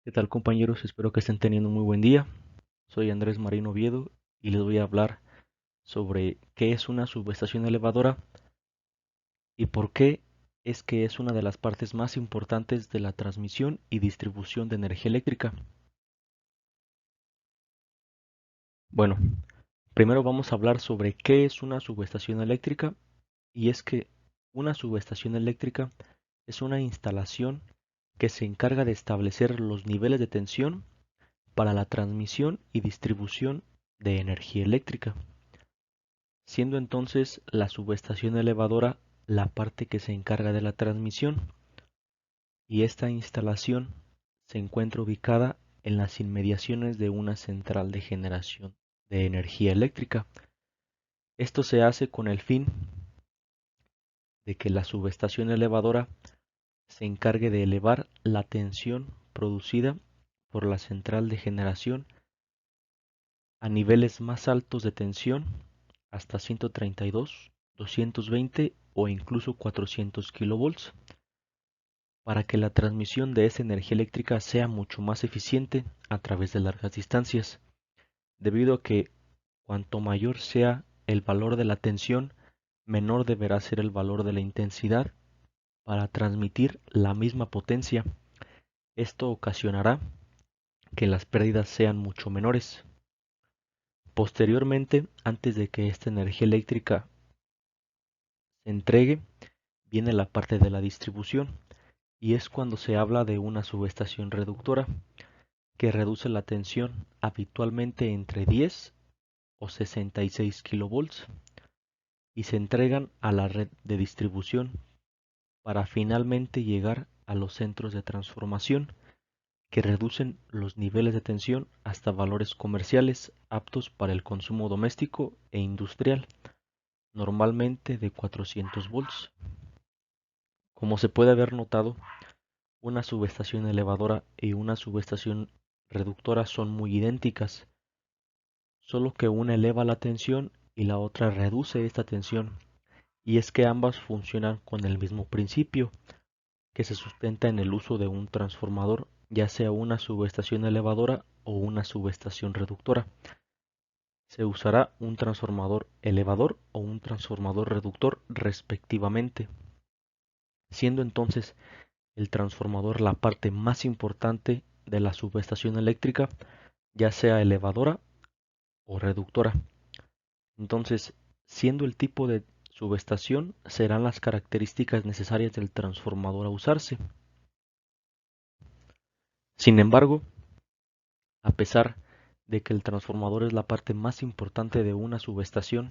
¿Qué tal, compañeros? Espero que estén teniendo un muy buen día. Soy Andrés Marino Oviedo y les voy a hablar sobre qué es una subestación elevadora y por qué es que es una de las partes más importantes de la transmisión y distribución de energía eléctrica. Bueno, primero vamos a hablar sobre qué es una subestación eléctrica, y es que una subestación eléctrica es una instalación que se encarga de establecer los niveles de tensión para la transmisión y distribución de energía eléctrica, siendo entonces la subestación elevadora la parte que se encarga de la transmisión, y esta instalación se encuentra ubicada en las inmediaciones de una central de generación de energía eléctrica. Esto se hace con el fin de que la subestación elevadora se encargue de elevar la tensión producida por la central de generación a niveles más altos de tensión, hasta 132, 220 o incluso 400 kilovolts, para que la transmisión de esa energía eléctrica sea mucho más eficiente a través de largas distancias, debido a que cuanto mayor sea el valor de la tensión, menor deberá ser el valor de la intensidad para transmitir la misma potencia. Esto ocasionará que las pérdidas sean mucho menores. Posteriormente, antes de que esta energía eléctrica se entregue, viene la parte de la distribución, y es cuando se habla de una subestación reductora, que reduce la tensión habitualmente entre 10 o 66 kilovolts y se entregan a la red de distribución para finalmente llegar a los centros de transformación, que reducen los niveles de tensión hasta valores comerciales aptos para el consumo doméstico e industrial, normalmente de 400 volts. Como se puede haber notado, una subestación elevadora y una subestación reductora son muy idénticas, solo que una eleva la tensión y la otra reduce esta tensión, y es que ambas funcionan con el mismo principio, que se sustenta en el uso de un transformador, ya sea una subestación elevadora o una subestación reductora. Se usará un transformador elevador o un transformador reductor respectivamente, siendo entonces el transformador la parte más importante de la subestación eléctrica, ya sea elevadora o reductora. Entonces, siendo el tipo de subestación, serán las características necesarias del transformador a usarse. Sin embargo, a pesar de que el transformador es la parte más importante de una subestación,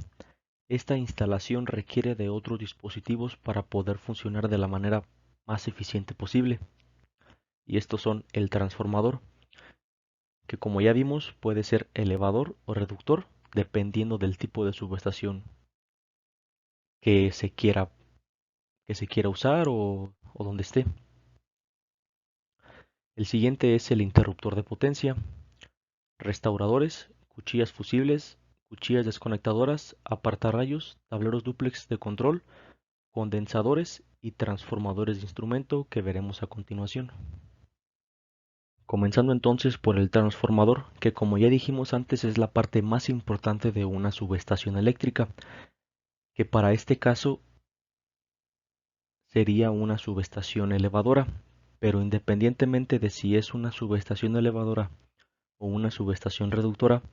esta instalación requiere de otros dispositivos para poder funcionar de la manera más eficiente posible, y estos son el transformador, que como ya vimos puede ser elevador o reductor dependiendo del tipo de subestación que se quiera, usar o donde esté. El siguiente es el interruptor de potencia, restauradores, cuchillas fusibles, cuchillas desconectadoras, apartarrayos, tableros dúplex de control, condensadores y transformadores de instrumento, que veremos a continuación. Comenzando entonces por el transformador, que como ya dijimos antes es la parte más importante de una subestación eléctrica, que para este caso sería una subestación elevadora, pero independientemente de si es una subestación elevadora o una subestación reductora,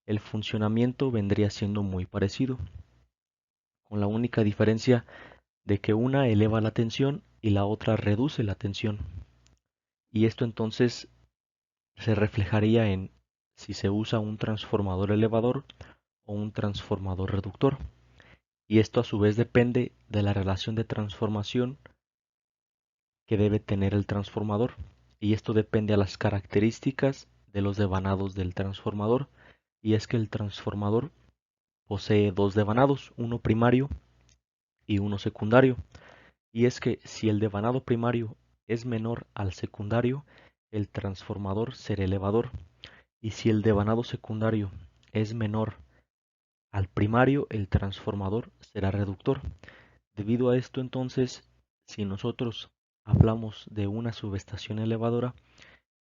el funcionamiento vendría siendo muy parecido, con la única diferencia de que una eleva la tensión y la otra reduce la tensión. Y esto entonces se reflejaría en si se usa un transformador elevador o un transformador reductor. Y esto a su vez depende de la relación de transformación que debe tener el transformador. Y esto depende a las características de los devanados del transformador. Y es que el transformador posee dos devanados, uno primario y uno secundario. Y es que si el devanado primario es menor al secundario, el transformador será elevador. Y si el devanado secundario es menor al primario, el transformador será reductor. Debido a esto, entonces, si nosotros hablamos de una subestación elevadora,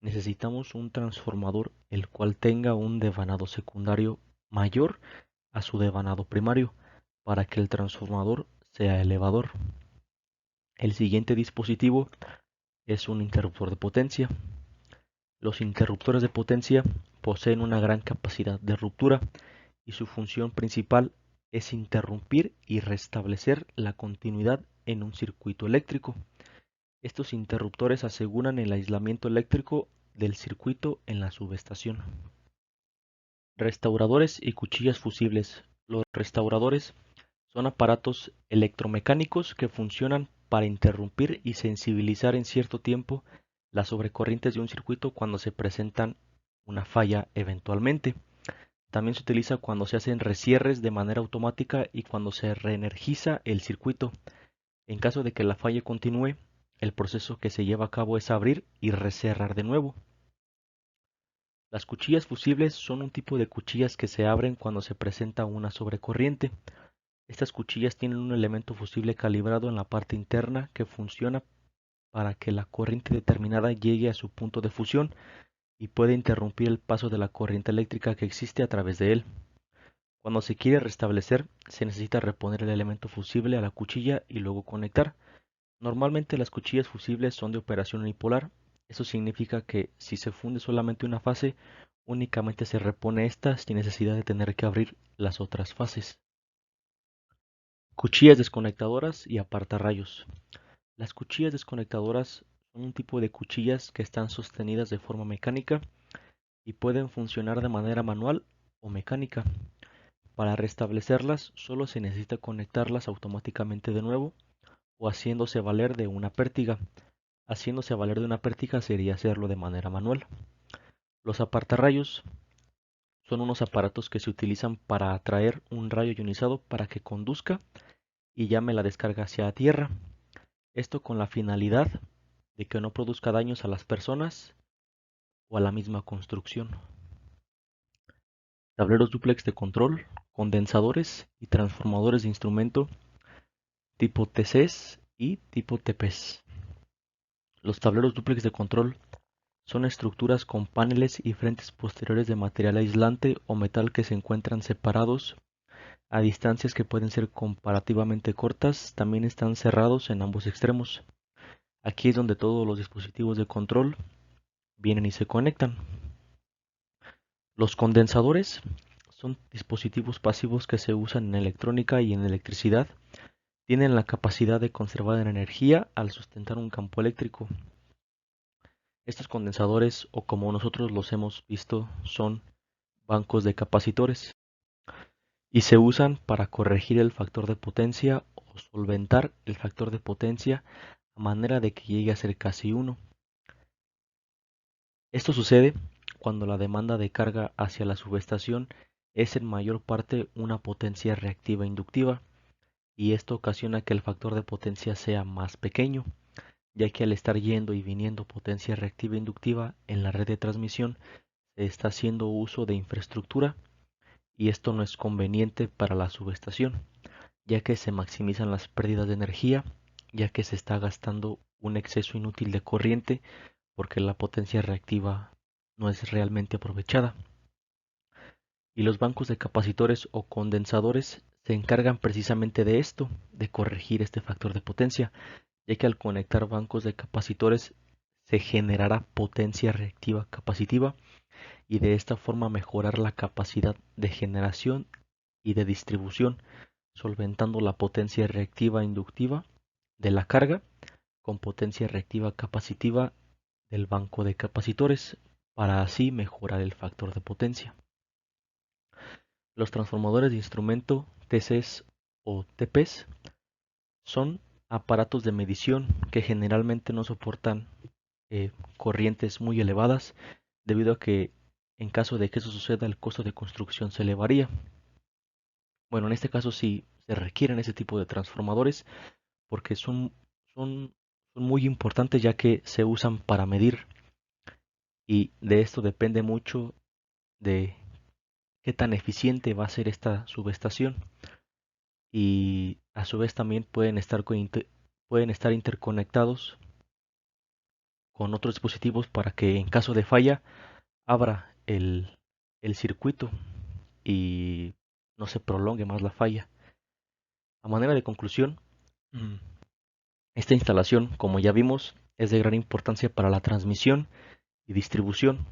necesitamos un transformador el cual tenga un devanado secundario mayor a su devanado primario para que el transformador sea elevador. El siguiente dispositivo es un interruptor de potencia. Los interruptores de potencia poseen una gran capacidad de ruptura y su función principal es interrumpir y restablecer la continuidad en un circuito eléctrico. Estos interruptores aseguran el aislamiento eléctrico del circuito en la subestación. Restauradores y cuchillas fusibles. Los restauradores son aparatos electromecánicos que funcionan para interrumpir y sensibilizar en cierto tiempo las sobrecorrientes de un circuito cuando se presentan una falla eventualmente. También se utiliza cuando se hacen recierres de manera automática y cuando se reenergiza el circuito. En caso de que la falla continúe, el proceso que se lleva a cabo es abrir y recerrar de nuevo. Las cuchillas fusibles son un tipo de cuchillas que se abren cuando se presenta una sobrecorriente. Estas cuchillas tienen un elemento fusible calibrado en la parte interna que funciona para que la corriente determinada llegue a su punto de fusión y puede interrumpir el paso de la corriente eléctrica que existe a través de él. Cuando se quiere restablecer, se necesita reponer el elemento fusible a la cuchilla y luego conectar. Normalmente las cuchillas fusibles son de operación unipolar. Eso significa que si se funde solamente una fase, únicamente se repone esta sin necesidad de tener que abrir las otras fases. Cuchillas desconectadoras y apartarrayos. Las cuchillas desconectadoras son un tipo de cuchillas que están sostenidas de forma mecánica y pueden funcionar de manera manual o mecánica. Para restablecerlas solo se necesita conectarlas automáticamente de nuevo o haciéndose valer de una pértiga. Haciéndose valer de una pértiga sería hacerlo de manera manual. Los apartarrayos son unos aparatos que se utilizan para atraer un rayo ionizado para que conduzca y llame la descarga hacia tierra. Esto con la finalidad de que no produzca daños a las personas o a la misma construcción. Tableros dúplex de control, condensadores y transformadores de instrumento tipo TCs y tipo TPs. Los tableros dúplex de control son estructuras con paneles y frentes posteriores de material aislante o metal que se encuentran separados a distancias que pueden ser comparativamente cortas. También están cerrados en ambos extremos. Aquí es donde todos los dispositivos de control vienen y se conectan. Los condensadores son dispositivos pasivos que se usan en electrónica y en electricidad. Tienen la capacidad de conservar energía al sustentar un campo eléctrico. Estos condensadores, o como nosotros los hemos visto, son bancos de capacitores y se usan para corregir el factor de potencia o solventar el factor de potencia a manera de que llegue a ser casi 1. Esto sucede cuando la demanda de carga hacia la subestación es en mayor parte una potencia reactiva inductiva, y esto ocasiona que el factor de potencia sea más pequeño, ya que al estar yendo y viniendo potencia reactiva inductiva en la red de transmisión se está haciendo uso de infraestructura y esto no es conveniente para la subestación, ya que se maximizan las pérdidas de energía, ya que se está gastando un exceso inútil de corriente porque la potencia reactiva no es realmente aprovechada. Y los bancos de capacitores o condensadores se encargan precisamente de esto, de corregir este factor de potencia, ya que al conectar bancos de capacitores se generará potencia reactiva capacitiva y de esta forma mejorar la capacidad de generación y de distribución, solventando la potencia reactiva inductiva de la carga con potencia reactiva capacitiva del banco de capacitores para así mejorar el factor de potencia. Los transformadores de instrumento TCs o TPs son aparatos de medición que generalmente no soportan corrientes muy elevadas debido a que en caso de que eso suceda el costo de construcción se elevaría. Bueno, en este caso sí se requieren ese tipo de transformadores porque son muy importantes ya que se usan para medir y de esto depende mucho de qué tan eficiente va a ser esta subestación y a su vez también pueden estar interconectados con otros dispositivos para que en caso de falla abra el circuito y no se prolongue más la falla. A manera de conclusión, esta instalación, como ya vimos, es de gran importancia para la transmisión y distribución.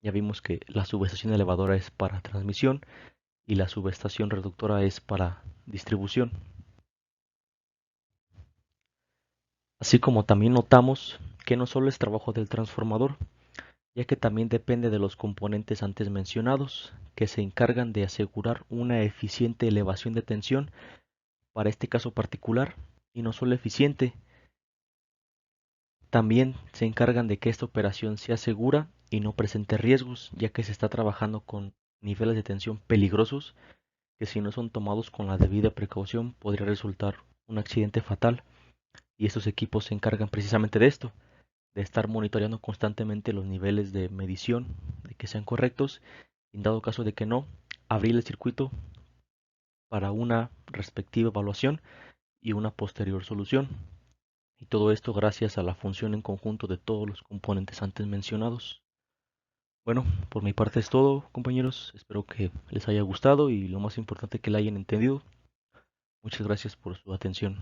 Ya vimos que la subestación elevadora es para transmisión y la subestación reductora es para distribución. Así como también notamos que no solo es trabajo del transformador, ya que también depende de los componentes antes mencionados, que se encargan de asegurar una eficiente elevación de tensión para este caso particular, y no solo eficiente, también se encargan de que esta operación sea segura y no presente riesgos, ya que se está trabajando con niveles de tensión peligrosos que si no son tomados con la debida precaución podría resultar un accidente fatal, y estos equipos se encargan precisamente de esto, de estar monitoreando constantemente los niveles de medición, de que sean correctos, y en dado caso de que no, abrir el circuito para una respectiva evaluación y una posterior solución. Y todo esto gracias a la función en conjunto de todos los componentes antes mencionados. Bueno, por mi parte es todo, compañeros. Espero que les haya gustado y lo más importante que la hayan entendido. Muchas gracias por su atención.